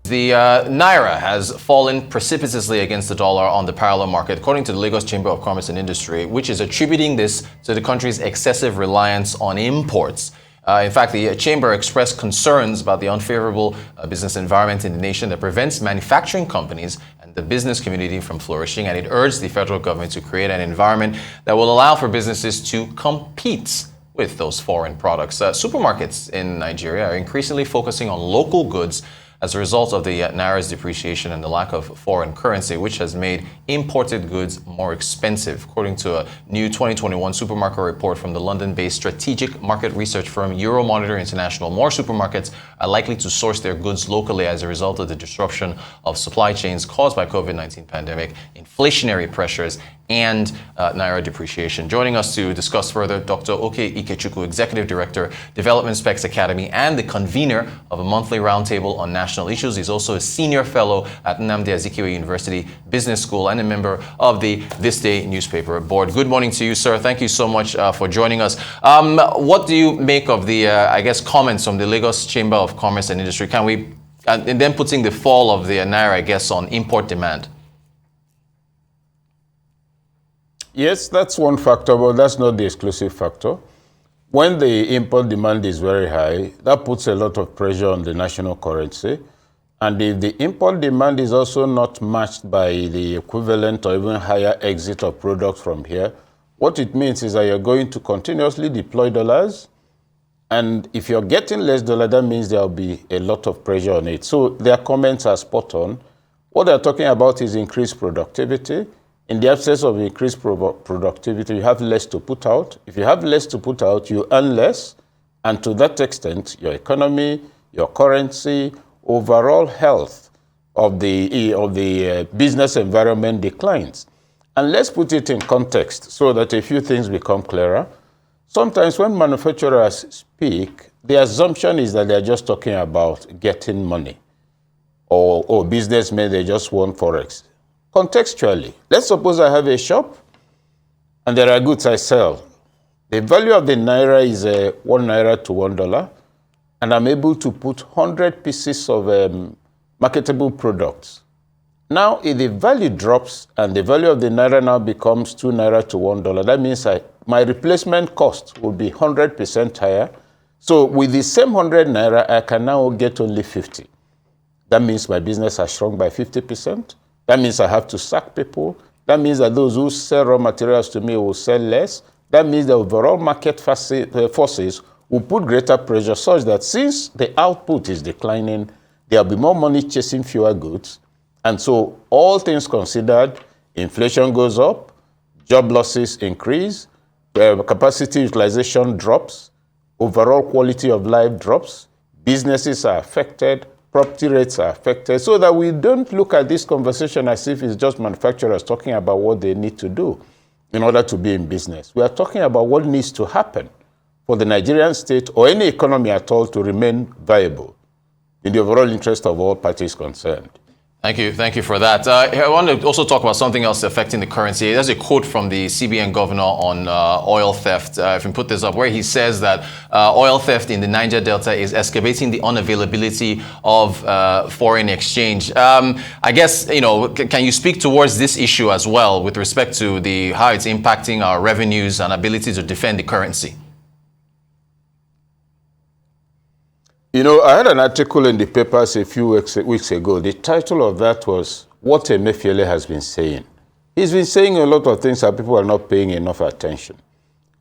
The Naira has fallen precipitously against the dollar on the parallel market, according to the Lagos Chamber of Commerce and Industry, which is attributing this to the country's excessive reliance on imports. In fact, the chamber expressed concerns about the unfavorable business environment in the nation that prevents manufacturing companies and the business community from flourishing, and it urged the federal government to create an environment that will allow for businesses to compete with those foreign products. Supermarkets in Nigeria are increasingly focusing on local goods as a result of the Naira's depreciation and the lack of foreign currency, which has made imported goods more expensive. According to a new 2021 supermarket report from the London-based strategic market research firm Euromonitor International, more supermarkets are likely to source their goods locally as a result of the disruption of supply chains caused by COVID-19 pandemic, inflationary pressures, and Naira depreciation. Joining us to discuss further, Dr. Okey Ikechukwu, Executive Director, Development Specs Academy, and the convener of a monthly roundtable on national issues. He's also a senior fellow at Nnamdi Azikiwe University Business School and a member of the This Day newspaper board. Good morning to you, sir. Thank you so much for joining us. What do you make of the, comments from the Lagos Chamber of Commerce and Industry? Can we, and then putting the fall of the Naira, on import demand? Yes, that's one factor, but that's not the exclusive factor. When the import demand is very high, that puts a lot of pressure on the national currency. And if the import demand is also not matched by the equivalent or even higher exit of products from here, what it means is that you're going to continuously deploy dollars. And if you're getting less dollar, that means there'll be a lot of pressure on it. So their comments are spot on. What they're talking about is increased productivity. In the absence of increased productivity, you have less to put out. If you have less to put out, you earn less. And to that extent, your economy, your currency, overall health of the business environment declines. And let's put it in context so that a few things become clearer. Sometimes when manufacturers speak, the assumption is that they're just talking about getting money. Or businessmen, they just want forex. Contextually, let's suppose I have a shop and there are goods I sell. The value of the Naira is 1 Naira to $1, and I'm able to put 100 pieces of marketable products. Now, if the value drops and the value of the Naira now becomes 2 Naira to $1, that means my replacement cost will be 100% higher. So with the same 100 Naira, I can now get only 50. That means my business has shrunk by 50%. That means I have to sack people. That means that those who sell raw materials to me will sell less. That means the overall market forces will put greater pressure such that since the output is declining, there will be more money chasing fewer goods. And so all things considered, inflation goes up, job losses increase, capacity utilization drops, overall quality of life drops, businesses are affected, property rates are affected, so that we don't look at this conversation as if it's just manufacturers talking about what they need to do in order to be in business. We are talking about what needs to happen for the Nigerian state or any economy at all to remain viable in the overall interest of all parties concerned. Thank you for that. I want to also talk about something else affecting the currency. There's a quote from the CBN governor on oil theft, if we put this up, where he says that oil theft in the Niger Delta is excavating the unavailability of foreign exchange. I guess, can you speak towards this issue as well with respect to how it's impacting our revenues and ability to defend the currency? I had an article in the papers a few weeks ago. The title of that was, What Emefiele Has Been Saying. He's been saying a lot of things that people are not paying enough attention.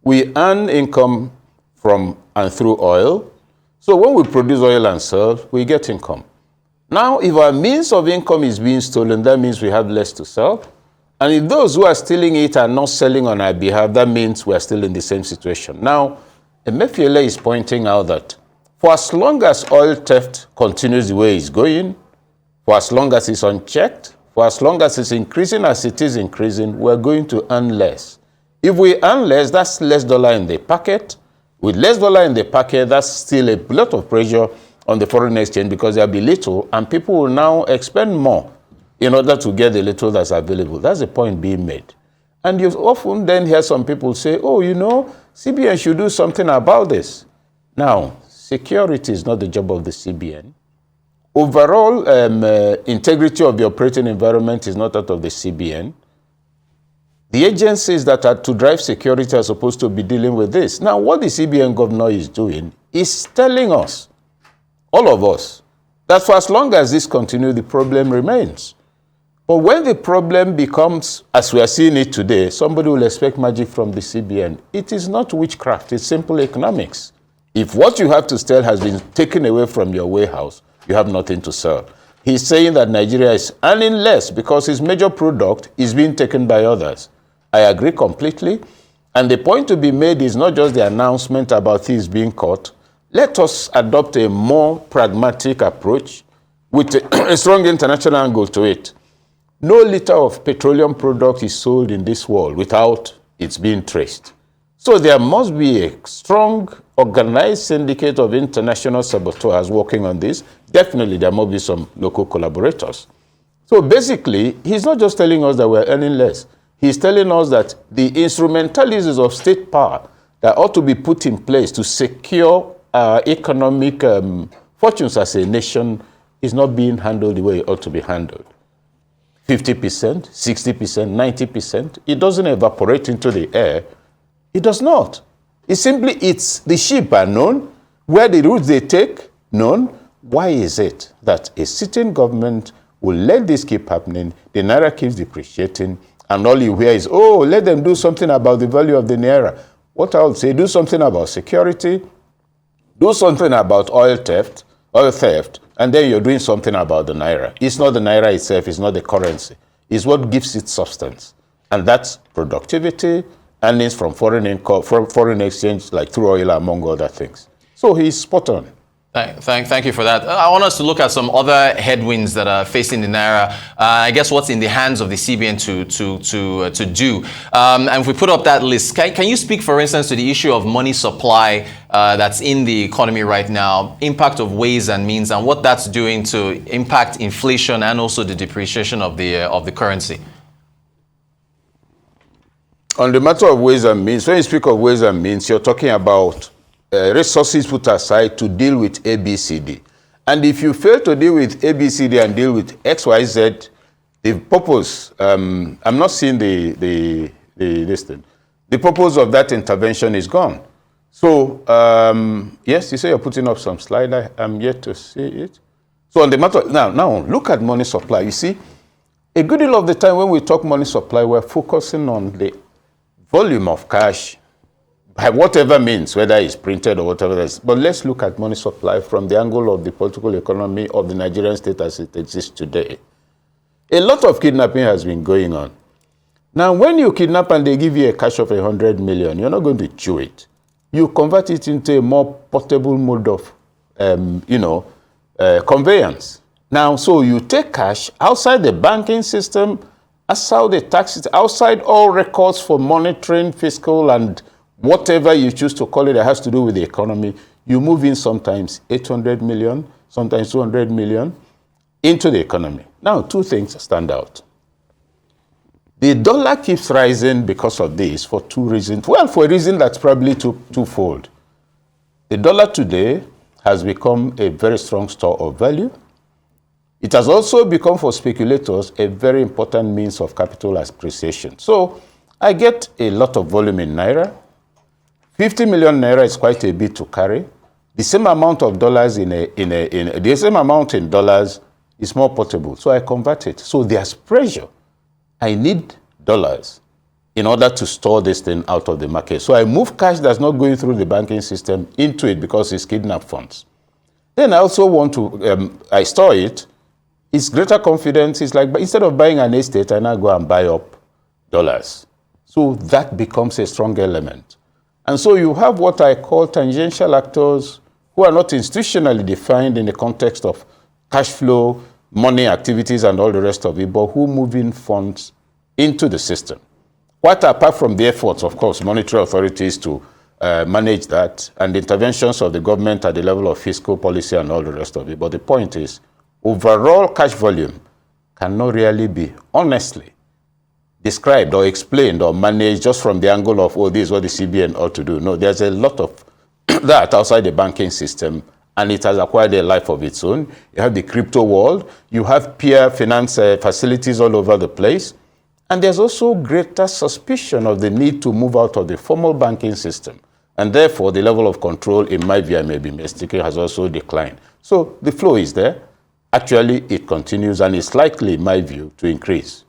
We earn income from and through oil. So when we produce oil and sell, we get income. Now, if our means of income is being stolen, that means we have less to sell. And if those who are stealing it are not selling on our behalf, that means we are still in the same situation. Now, Emefiele is pointing out that for as long as oil theft continues the way it's going, for as long as it's unchecked, for as long as it's increasing as it is increasing, we're going to earn less. If we earn less, that's less dollar in the pocket. With less dollar in the pocket, that's still a lot of pressure on the foreign exchange because there'll be little and people will now expend more in order to get the little that's available. That's the point being made. And you often then hear some people say, CBN should do something about this. Now, security is not the job of the CBN. overall integrity of the operating environment is not that of the CBN. The agencies that are to drive security are supposed to be dealing with this. Now, what the CBN governor is doing is telling us, all of us, that for as long as this continues, the problem remains. But when the problem becomes, as we are seeing it today, somebody will expect magic from the CBN. It is not witchcraft, it's simple economics. If what you have to sell has been taken away from your warehouse, you have nothing to sell. He's saying that Nigeria is earning less because his major product is being taken by others. I agree completely. And the point to be made is not just the announcement about thieves being caught. Let us adopt a more pragmatic approach with a strong international angle to it. No liter of petroleum product is sold in this world without it's being traced. So there must be a strong, organized syndicate of international saboteurs working on this. Definitely there must be some local collaborators. So basically, he's not just telling us that we're earning less. He's telling us that the instrumentalities of state power that ought to be put in place to secure our economic fortunes as a nation is not being handled the way it ought to be handled. 50%, 60%, 90%, it doesn't evaporate into the air. It does not. It's the sheep are known, where the routes they take, known. Why is it that a sitting government will let this keep happening, the Naira keeps depreciating, and all you hear is, oh, let them do something about the value of the Naira. What I would say, do something about security, do something about oil theft, and then you're doing something about the Naira. It's not the Naira itself, it's not the currency. It's what gives it substance. And that's productivity, earnings from foreign exchange, like through oil, among other things. So he's spot on. Thank you for that. I want us to look at some other headwinds that are facing the Naira. I guess what's in the hands of the CBN to do. And if we put up that list, can you speak, for instance, to the issue of money supply that's in the economy right now, impact of ways and means, and what that's doing to impact inflation and also the depreciation of the currency? On the matter of ways and means, when you speak of ways and means, you're talking about resources put aside to deal with ABCD. And if you fail to deal with ABCD and deal with XYZ, the purpose, I'm not seeing this thing. The purpose of that intervention is gone. So, yes, you say you're putting up some slide. I'm yet to see it. So on the matter, now look at money supply. You see, a good deal of the time when we talk money supply, we're focusing on the volume of cash, by whatever means, whether it's printed or whatever else. But let's look at money supply from the angle of the political economy of the Nigerian state as it exists today. A lot of kidnapping has been going on. Now, when you kidnap and they give you a cash of 100 million, you're not going to chew it. You convert it into a more portable mode of, conveyance. Now, so you take cash outside the banking system, outside the taxes, outside all records for monitoring, fiscal, and whatever you choose to call it that has to do with the economy, you move in sometimes 800 million, sometimes 200 million into the economy. Now, two things stand out. The dollar keeps rising because of this for two reasons. Well, for a reason that's probably twofold. The dollar today has become a very strong store of value. It has also become, for speculators, a very important means of capital appreciation. So I get a lot of volume in Naira. 50 million Naira is quite a bit to carry. The same amount of dollars the same amount in dollars is more portable. So I convert it. So there's pressure. I need dollars in order to store this thing out of the market. So I move cash that's not going through the banking system into it because it's kidnapped funds. Then I also want to, I store it. It's greater confidence. It's like, instead of buying an estate, I now go and buy up dollars. So that becomes a strong element. And so you have what I call tangential actors who are not institutionally defined in the context of cash flow, money activities, and all the rest of it, but who move in funds into the system. Quite apart from the efforts, of course, monetary authorities to manage that, and the interventions of the government at the level of fiscal policy and all the rest of it. But the point is, overall cash volume cannot really be, honestly, described or explained or managed just from the angle of, oh, this is what the CBN ought to do. No, there's a lot of that outside the banking system and it has acquired a life of its own. You have the crypto world. You have peer finance facilities all over the place. And there's also greater suspicion of the need to move out of the formal banking system. And therefore, the level of control, in my view, I may be mistaken, has also declined. So the flow is there. Actually, it continues and is likely, in my view, to increase.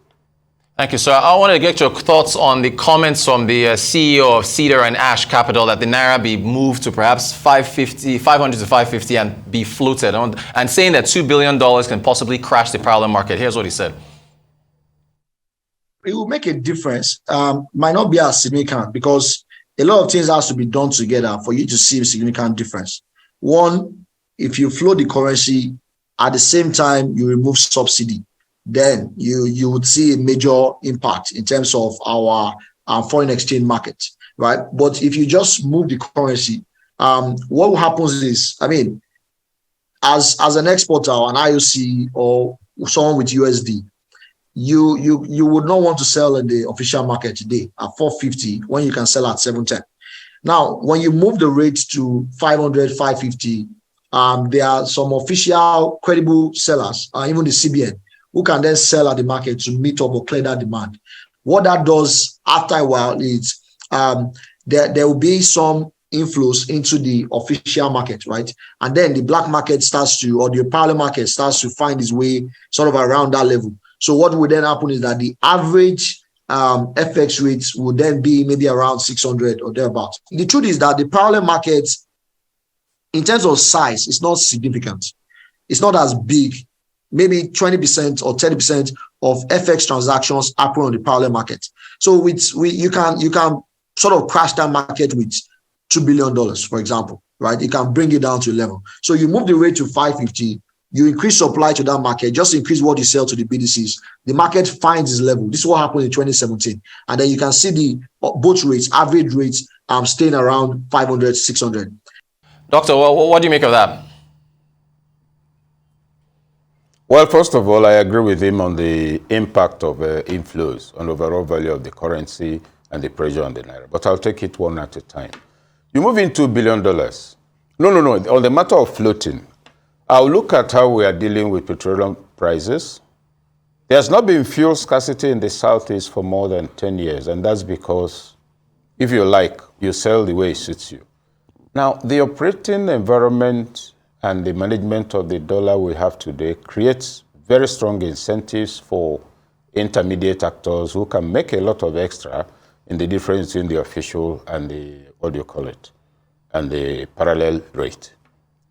Thank you, sir. I want to get your thoughts on the comments from the CEO of Cedar and Ash Capital that the Naira be moved to perhaps 500 to 550 and be floated, and saying that $2 billion can possibly crash the parallel market. Here's what he said. It will make a difference. Might not be as significant because a lot of things has to be done together for you to see a significant difference. One, if you float the currency at the same time you remove subsidy, then you would see a major impact in terms of our foreign exchange market, right? But if you just move the currency, what happens is, I mean, as an exporter or an IOC or someone with USD, you would not want to sell in the official market today at 450 when you can sell at 710. Now, when you move the rate to 500, 550, there are some official credible sellers, even the CBN, who can then sell at the market to meet up or clear that demand. What that does after a while is there will be some inflows into the official market, right? And then the black market starts to, or the parallel market starts to find its way sort of around that level. So what would then happen is that the average FX rates would then be maybe around 600 or thereabouts. The truth is that the parallel market, in terms of size, is not significant. It's not as big. Maybe 20% or 30% of FX transactions happen on the parallel market. So you can sort of crash that market with $2 billion, for example, right? You can bring it down to a level. So you move the rate to 550, you increase supply to that market, just increase what you sell to the BDCs. The market finds its level. This is what happened in 2017. And then you can see the both rates, average rates, staying around 500, 600. Doctor, what do you make of that? Well, first of all, I agree with him on the impact of inflows on overall value of the currency and the pressure on the Naira. But I'll take it one at a time. You move in $2 billion. No. On the matter of floating, I'll look at how we are dealing with petroleum prices. There's not been fuel scarcity in the Southeast for more than 10 years, and that's because, if you like, you sell the way it suits you. Now, the operating environment and the management of the dollar we have today creates very strong incentives for intermediate actors who can make a lot of extra in the difference between the official and the, what do you call it, and the parallel rate.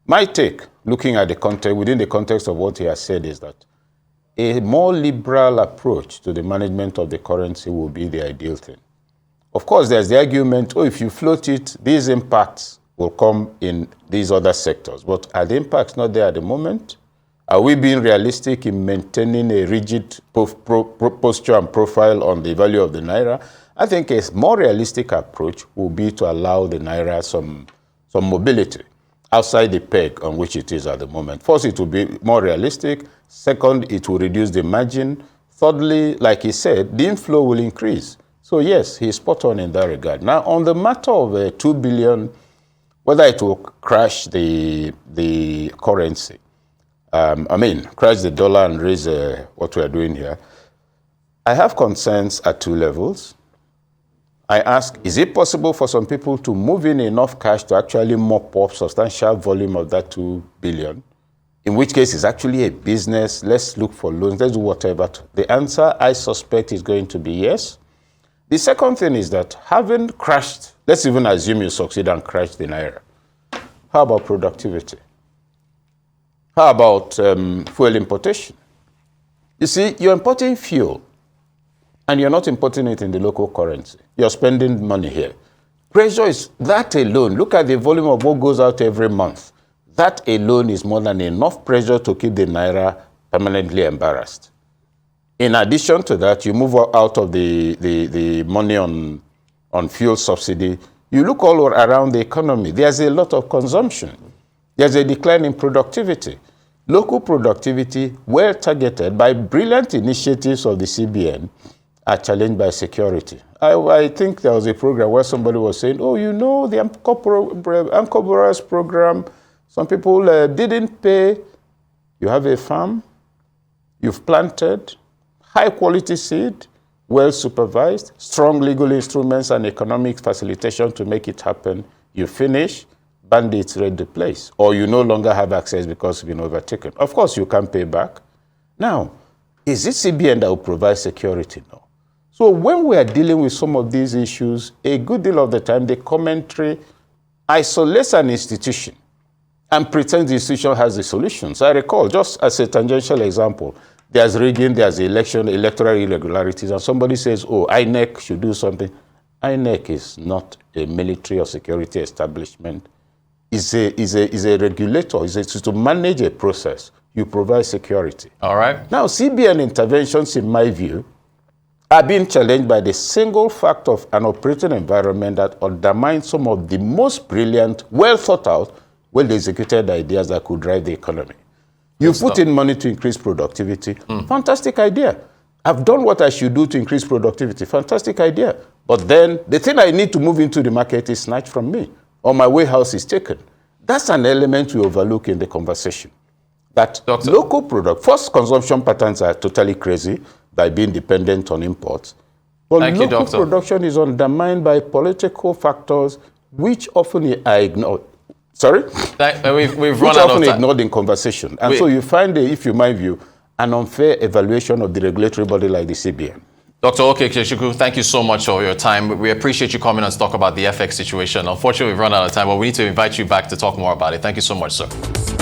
My take, looking at the context, within the context of what he has said, is that a more liberal approach to the management of the currency will be the ideal thing. Of course, there's the argument, if you float it, these impacts will come in these other sectors. But are the impacts not there at the moment? Are we being realistic in maintaining a rigid posture and profile on the value of the Naira? I think a more realistic approach will be to allow the Naira some mobility outside the peg on which it is at the moment. First, it will be more realistic. Second, it will reduce the margin. Thirdly, like he said, the inflow will increase. So yes, he's spot on in that regard. Now, on the matter of $2 billion, whether it will crash the currency, crash the dollar and raise what we are doing here, I have concerns at two levels. I ask, is it possible for some people to move in enough cash to actually mop up substantial volume of that $2 billion? In which case, it's actually a business. Let's look for loans. Let's do whatever. The answer, I suspect, is going to be yes. The second thing is that having crashed, let's even assume you succeed and crash the Naira. How about productivity? How about fuel importation? You see, you're importing fuel, and you're not importing it in the local currency. You're spending money here. Pressure is that alone. Look at the volume of what goes out every month. That alone is more than enough pressure to keep the Naira permanently embarrassed. In addition to that, you move out of the money on fuel subsidy. You look all around the economy. There's a lot of consumption. There's a decline in productivity. Local productivity, well targeted by brilliant initiatives of the CBN, are challenged by security. I think there was a program where somebody was saying, the Anchor program, Some people didn't pay. You have a farm, you've planted, high quality seed, well supervised, strong legal instruments and economic facilitation to make it happen. You finish, bandits raid the place, or you no longer have access because you've been overtaken. Of course, you can pay back. Now, is it CBN that will provide security? No. So when we are dealing with some of these issues, a good deal of the time, the commentary isolates an institution and pretends the institution has the solutions. I recall, just as a tangential example, there's rigging, there's election, electoral irregularities, and somebody says, oh, INEC should do something. INEC is not a military or security establishment. It's a regulator. It's to manage a process. You provide security. All right. Now, CBN interventions, in my view, are being challenged by the single fact of an operating environment that undermines some of the most brilliant, well thought out, well executed ideas that could drive the economy. You put in money to increase productivity. Fantastic idea. I've done what I should do to increase productivity. Fantastic idea. But then the thing I need to move into the market is snatched from me, or my warehouse is taken. That's an element we overlook in the conversation. That local product, first, consumption patterns are totally crazy by being dependent on imports. But local production is undermined by political factors which often are ignored. Sorry? We've run out of time. Ignored in conversation. And so you find, if you mind view, an unfair evaluation of the regulatory body like the CBN. Dr. Okey Ikechukwu, thank you so much for your time. We appreciate you coming and talk about the FX situation. Unfortunately, we've run out of time, but we need to invite you back to talk more about it. Thank you so much, sir.